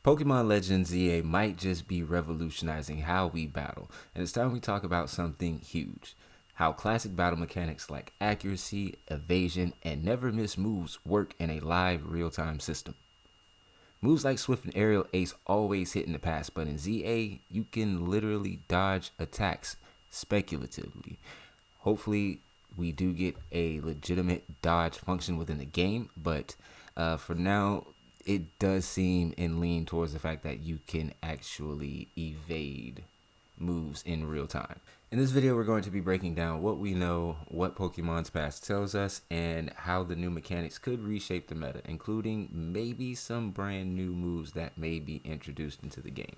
Pokemon Legends Z-A might just be revolutionizing how we battle, and it's time we talk about something huge. How classic battle mechanics like accuracy, evasion, and never miss moves work in a live real-time system. Moves like Swift and Aerial Ace always hit in the past, but in ZA, you can literally dodge attacks speculatively. Hopefully, we do get a legitimate dodge function within the game, but for now, it does seem and lean towards the fact that you can actually evade moves in real time. In this video, we're going to be breaking down what we know, what Pokemon's past tells us, and how the new mechanics could reshape the meta, including maybe some brand new moves that may be introduced into the game.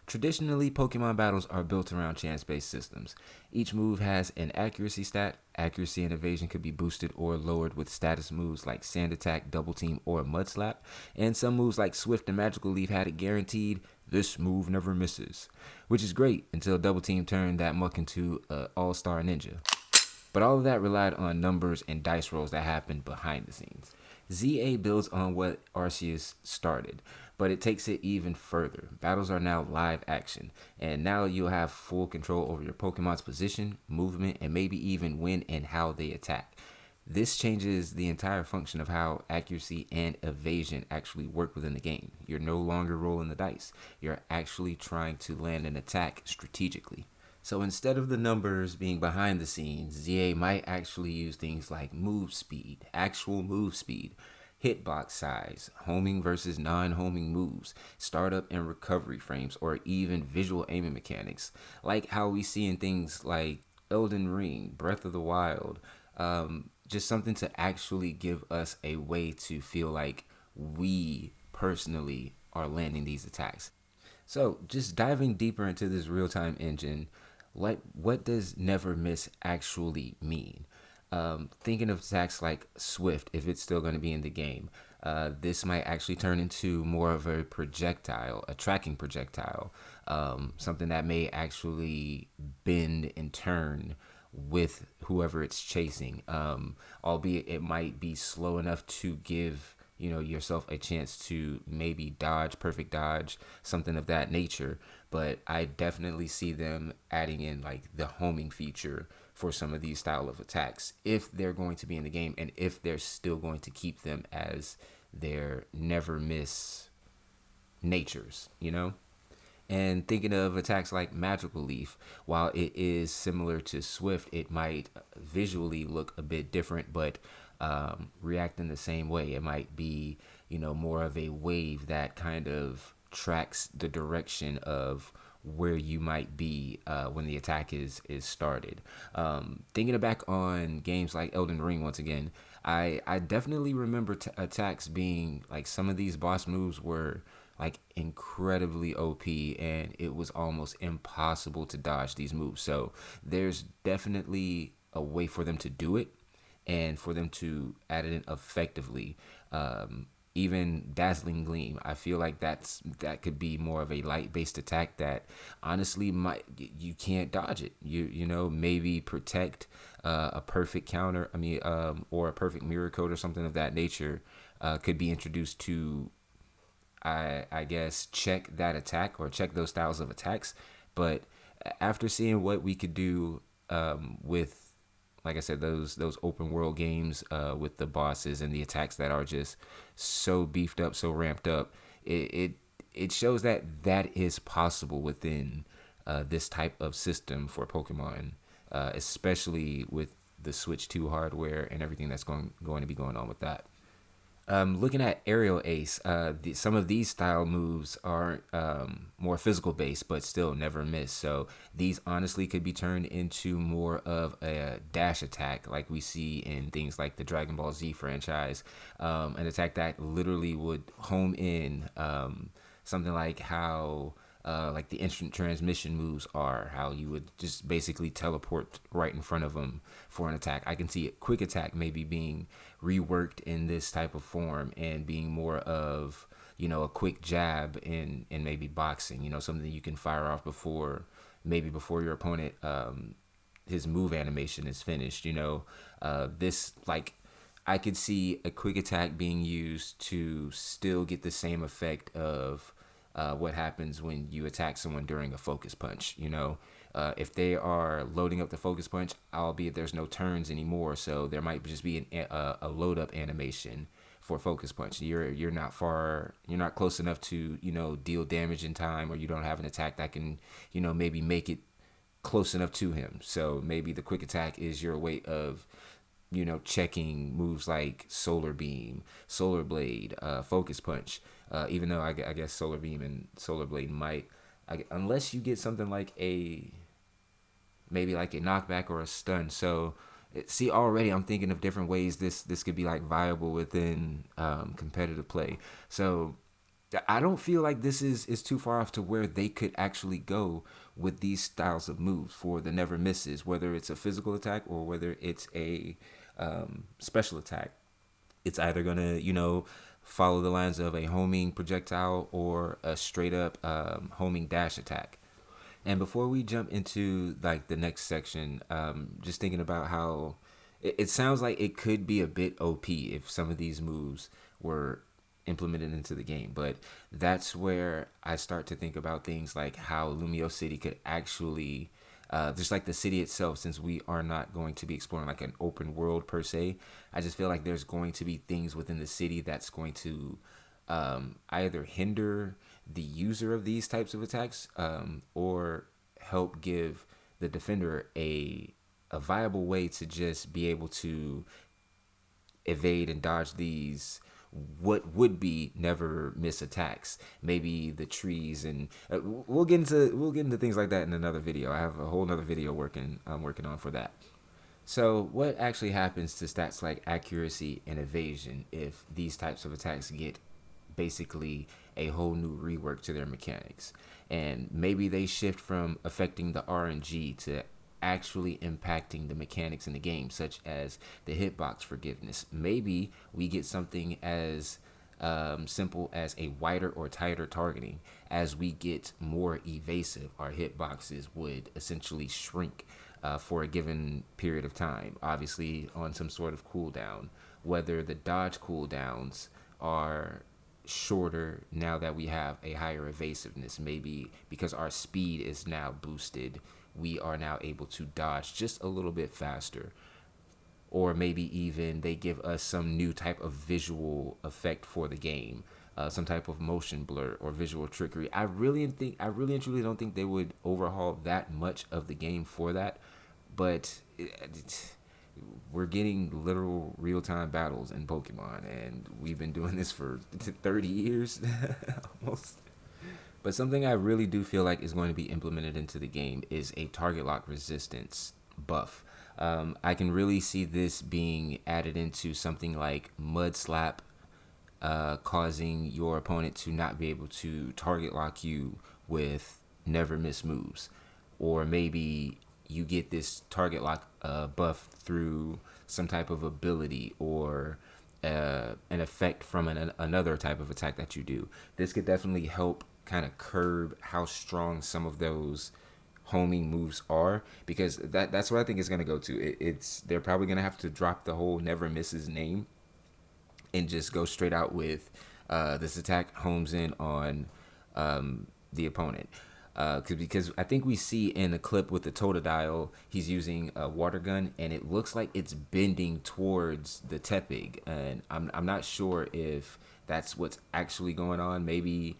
Traditionally, Pokemon battles are built around chance-based systems. Each move has an accuracy stat. Accuracy and evasion could be boosted or lowered with status moves like Sand Attack, Double Team, or Mud Slap. And some moves like Swift and Magical Leaf had it guaranteed, this move never misses. Which is great until Double Team turned that muck into an all-star ninja. But all of that relied on numbers and dice rolls that happened behind the scenes. ZA builds on what Arceus started, but it takes it even further. Battles are now live action, and now you'll have full control over your Pokemon's position, movement, and maybe even when and how they attack. This changes the entire function of how accuracy and evasion actually work within the game. You're no longer rolling the dice. You're actually trying to land an attack strategically. So instead of the numbers being behind the scenes, ZA might actually use things like move speed, actual move speed, hitbox size, homing versus non-homing moves, startup and recovery frames, or even visual aiming mechanics, like how we see in things like Elden Ring, Breath of the Wild, just something to actually give us a way to feel like we personally are landing these attacks. So just diving deeper into this real-time engine, what does never miss actually mean? Thinking of attacks like Swift, if it's still going to be in the game, this might actually turn into more of a projectile, a tracking projectile, something that may actually bend and turn with whoever it's chasing, albeit it might be slow enough to give yourself a chance to maybe dodge, perfect dodge, something of that nature. But I definitely see them adding in like the homing feature for some of these style of attacks if they're going to be in the game, and if they're still going to keep them as their never miss natures, And thinking of attacks like Magical Leaf, while it is similar to Swift, it might visually look a bit different, but react in the same way. It might be, more of a wave that kind of tracks the direction of where you might be when the attack is started. Thinking back on games like Elden Ring once again, I definitely remember attacks being like, some of these boss moves were like incredibly OP, and it was almost impossible to dodge these moves. So there's definitely a way for them to do it, and for them to add it in effectively. Even Dazzling Gleam, I feel like that could be more of a light-based attack that honestly you can't dodge it. Maybe protect a perfect counter. Or a perfect mirror code or something of that nature could be introduced to, I guess, check that attack or check those styles of attacks. But after seeing what we could do with, like I said, those open world games with the bosses and the attacks that are just so beefed up, so ramped up, it shows that is possible within this type of system for Pokemon, especially with the Switch 2 hardware and everything that's going to be going on with that. Looking at Aerial Ace, some of these style moves are more physical based, but still never miss. So these honestly could be turned into more of a dash attack, like we see in things like the Dragon Ball Z franchise. An attack that literally would home in, something like how like the instant transmission moves are, how you would just basically teleport right in front of them for an attack. I can see a quick attack maybe being reworked in this type of form and being more of, a quick jab in maybe boxing, something you can fire off before your opponent, his move animation is finished. This, like, I could see a quick attack being used to still get the same effect of what happens when you attack someone during a focus punch. If they are loading up the focus punch, albeit there's no turns anymore, so there might just be a load up animation for focus punch. You're not close enough to deal damage in time, or you don't have an attack that can maybe make it close enough to him. So maybe the quick attack is your way of checking moves like Solar Beam, Solar Blade, Focus Punch. Even though I guess Solar Beam and Solar Blade might, unless you get something like maybe like a knockback or a stun. So see, already I'm thinking of different ways this could be like viable within competitive play. So I don't feel like this is too far off to where they could actually go with these styles of moves for the never misses, whether it's a physical attack or whether it's a special attack. It's either gonna follow the lines of a homing projectile or a straight up homing dash attack. And before we jump into like the next section, just thinking about how it sounds like it could be a bit OP if some of these moves were implemented into the game. But that's where I start to think about things like how Lumio City could actually, just like the city itself, since we are not going to be exploring like an open world per se, I just feel like there's going to be things within the city that's going to either hinder the user of these types of attacks, or help give the defender a viable way to just be able to evade and dodge these what would be never miss attacks. Maybe the trees, and we'll get into things like that in another video. I have a whole other video I'm working on for that. So what actually happens to stats like accuracy and evasion if these types of attacks get basically a whole new rework to their mechanics? And maybe they shift from affecting the RNG to actually impacting the mechanics in the game, such as the hitbox forgiveness. Maybe we get something as simple as a wider or tighter targeting. As we get more evasive, our hitboxes would essentially shrink for a given period of time, obviously on some sort of cooldown. Whether the dodge cooldowns are shorter now that we have a higher evasiveness, maybe because our speed is now boosted, we are now able to dodge just a little bit faster. Or maybe even they give us some new type of visual effect for the game, some type of motion blur or visual trickery. I really and truly don't think they would overhaul that much of the game for that, but we're getting literal real-time battles in Pokemon, and we've been doing this for 30 years almost. But something I really do feel like is going to be implemented into the game is a target lock resistance buff. I can really see this being added into something like Mud Slap, causing your opponent to not be able to target lock you with never miss moves. Or maybe you get this target lock buff through some type of ability or an effect from another type of attack that you do. This could definitely help kind of curb how strong some of those homing moves are, because that's what I think it's going to go to. They're probably going to have to drop the whole never misses name and just go straight out with this attack homes in on the opponent. Because I think we see in a clip with the Totodile, he's using a water gun, and it looks like it's bending towards the Tepig, and I'm not sure if that's what's actually going on. Maybe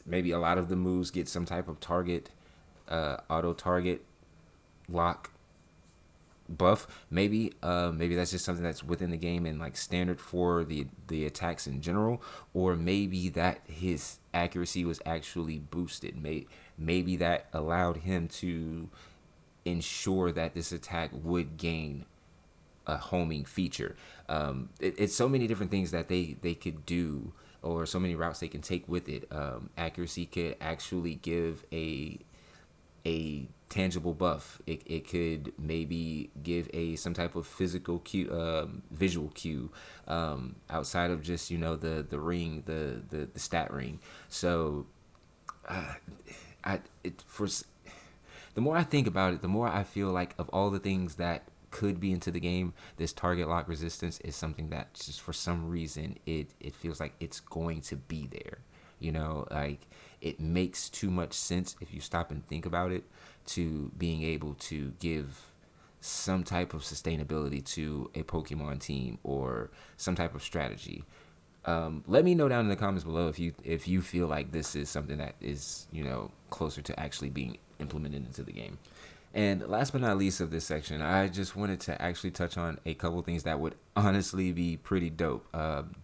maybe a lot of the moves get some type of target auto target lock buff. Maybe that's just something that's within the game and like standard for the attacks in general, or maybe that his accuracy was actually boosted. Maybe that allowed him to ensure that this attack would gain a homing feature. It's so many different things that they could do, or so many routes they can take with it. Accuracy could actually give a tangible buff. It could maybe give some type of physical cue, visual cue, outside of just the ring, the stat ring. So the more I think about it, the more I feel like of all the things that could be into the game, this target lock resistance is something that just for some reason it feels like it's going to be there. You know, like it makes too much sense if you stop and think about it, to being able to give some type of sustainability to a Pokemon team or some type of strategy. Let me know down in the comments below if you feel like this is something that is, you know, closer to actually being implemented into the game. And last but not least of this section, I just wanted to actually touch on a couple things that would honestly be pretty dope.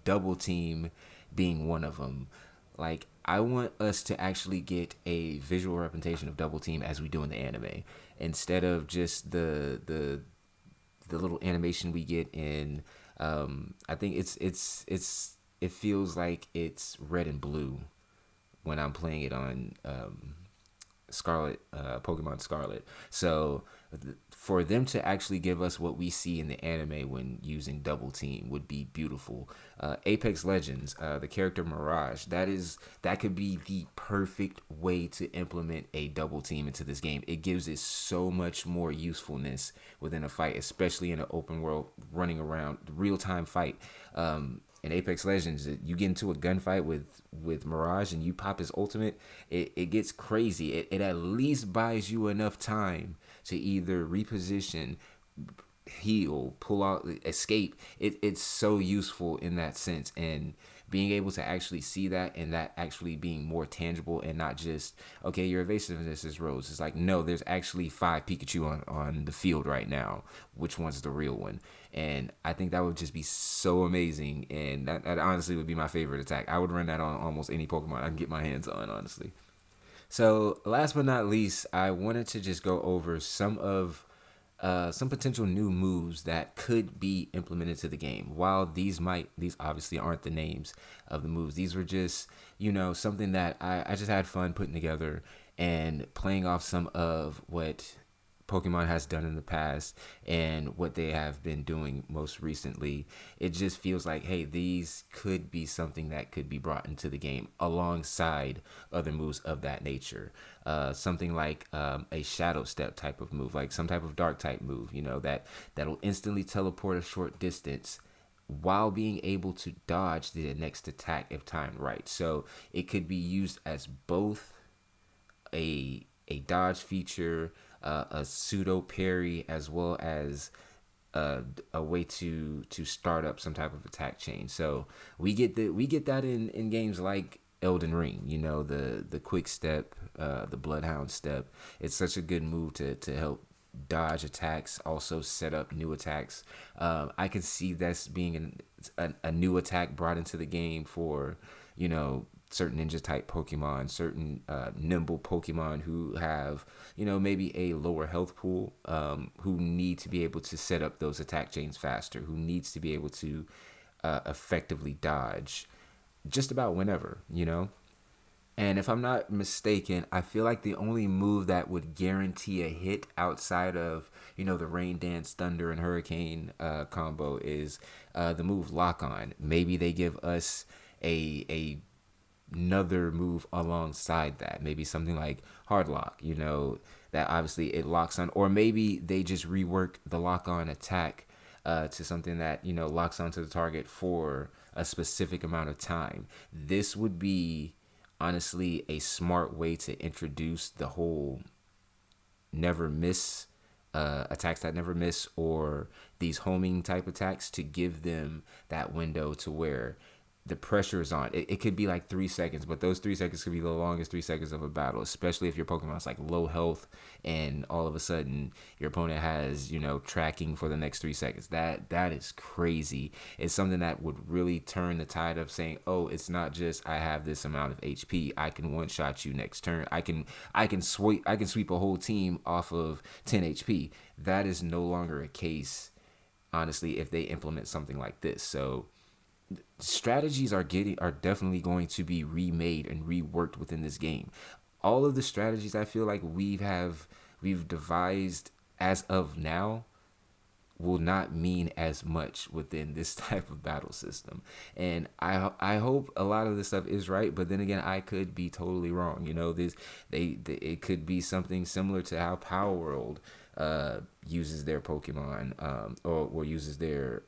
Double team being one of them. Like, I want us to actually get a visual representation of double team as we do in the anime, instead of just the little animation we get in. I think it feels like it's red and blue when I'm playing it on Scarlet, Pokemon Scarlet. So for them to actually give us what we see in the anime when using double team would be beautiful. Apex Legends, the character Mirage, that could be the perfect way to implement a double team into this game. It gives it so much more usefulness within a fight, especially in an open world running around real time fight. In Apex Legends, you get into a gunfight with Mirage and you pop his ultimate, it gets crazy. It at least buys you enough time to either reposition, heal, pull out, escape. It's so useful in that sense, and being able to actually see that, and that actually being more tangible and not just, okay, your evasiveness is rose. It's like, no, there's actually 5 Pikachu on the field right now. Which one's the real one? And I think that would just be so amazing, and that honestly would be my favorite attack. I would run that on almost any Pokemon I can get my hands on, honestly. So last but not least, I wanted to just go over some potential new moves that could be implemented to the game. While these obviously aren't the names of the moves, these were just, you know, something that I just had fun putting together and playing off some of what Pokemon has done in the past and what they have been doing most recently. It just feels like, hey, these could be something that could be brought into the game alongside other moves of that nature. Something like a Shadow Step type of move, like some type of Dark type move, you know, that'll instantly teleport a short distance while being able to dodge the next attack if timed right. So it could be used as both a dodge feature, a pseudo parry, as well as a way to start up some type of attack chain. So we get that in games like Elden Ring. You know, the quick step, the Bloodhound step. It's such a good move to help dodge attacks, also set up new attacks. I can see this being a new attack brought into the game for, you know, certain ninja type Pokemon, certain nimble Pokemon who have, you know, maybe a lower health pool, who need to be able to set up those attack chains faster, who needs to be able to effectively dodge just about whenever, you know. And if I'm not mistaken, I feel like the only move that would guarantee a hit outside of, you know, the Rain Dance, Thunder, and Hurricane combo is the move Lock On. Maybe they give us a another move alongside that, maybe something like Hard Lock, you know, that obviously it locks on, or maybe they just rework the Lock On attack to something that, you know, locks onto the target for a specific amount of time. This would be honestly a smart way to introduce the whole never miss attacks that never miss, or these homing type attacks, to give them that window to where the pressure is on. It could be like 3 seconds, but those 3 seconds could be the longest 3 seconds of a battle, especially if your Pokemon's like low health and all of a sudden your opponent has, you know, tracking for the next 3 seconds. That is crazy. It's something that would really turn the tide of saying, oh, it's not just I have this amount of HP, I can one shot you next turn. I can sweep a whole team off of 10 HP. That is no longer a case, honestly, if they implement something like this. So strategies are definitely going to be remade and reworked within this game. All of the strategies I feel like we've devised as of now will not mean as much within this type of battle system. And I hope a lot of this stuff is right, but then again, I could be totally wrong. You know, it could be something similar to how Power World uses their Pokemon, or uses their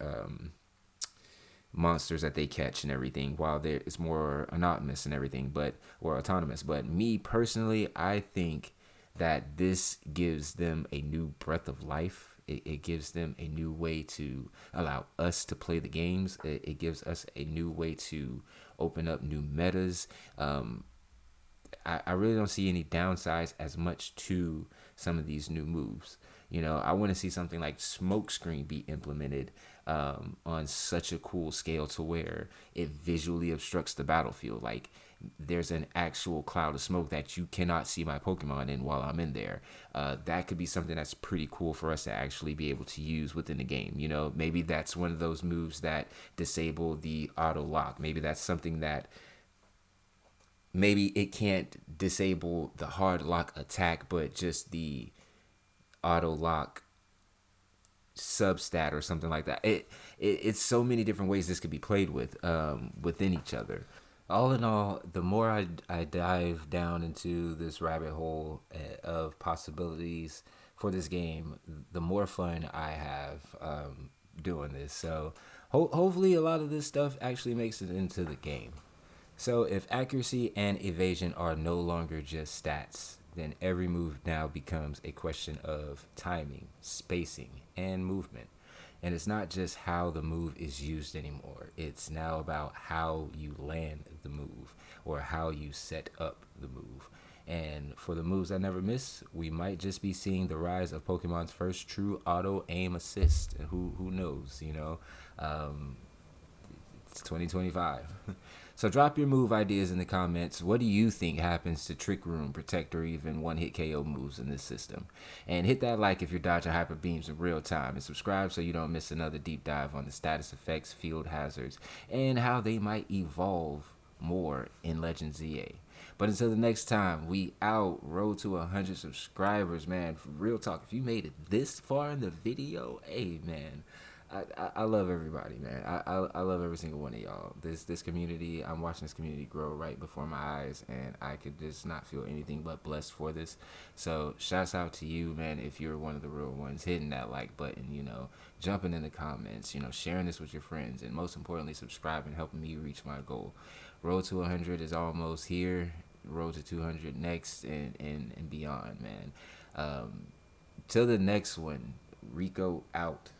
monsters that they catch and everything, while there it's more anonymous and everything, but or autonomous. But me personally, I think that this gives them a new breath of life. It gives them a new way to allow us to play the games. It gives us a new way to open up new metas. I really don't see any downsides as much to some of these new moves. You know, I want to see something like smokescreen be implemented on such a cool scale to where it visually obstructs the battlefield. Like there's an actual cloud of smoke that you cannot see my Pokemon in while I'm in there. That could be something that's pretty cool for us to actually be able to use within the game. You know, maybe that's one of those moves that disable the auto lock. Maybe that's something that maybe it can't disable the hard lock attack, but just the auto lock substat or something like that. It's so many different ways this could be played with within each other. All in all, the more I dive down into this rabbit hole of possibilities for this game, the more fun I have doing this. So hopefully a lot of this stuff actually makes it into the game. So if accuracy and evasion are no longer just stats, then every move now becomes a question of timing, spacing, and movement. And it's not just how the move is used anymore. It's now about how you land the move or how you set up the move. And for the moves that never miss, we might just be seeing the rise of Pokemon's first true auto aim assist. And who knows, you know? It's 2025. So drop your move ideas in the comments. What do you think happens to Trick Room, Protect, or even one-hit KO moves in this system? And hit that like if you're dodging hyper beams in real time. And subscribe so you don't miss another deep dive on the status effects, field hazards, and how they might evolve more in Legends Z-A. But until the next time, we out. Road to 100 subscribers, man. Real talk. If you made it this far in the video, hey, man. I love everybody, man. I love every single one of y'all. This community, I'm watching this community grow right before my eyes, and I could just not feel anything but blessed for this. So shouts out to you, man, if you're one of the real ones, hitting that like button, you know, jumping in the comments, you know, sharing this with your friends, and most importantly, subscribing, helping me reach my goal. Road to 100 is almost here. Road to 200 next, and beyond, man. Till the next one, Rico out.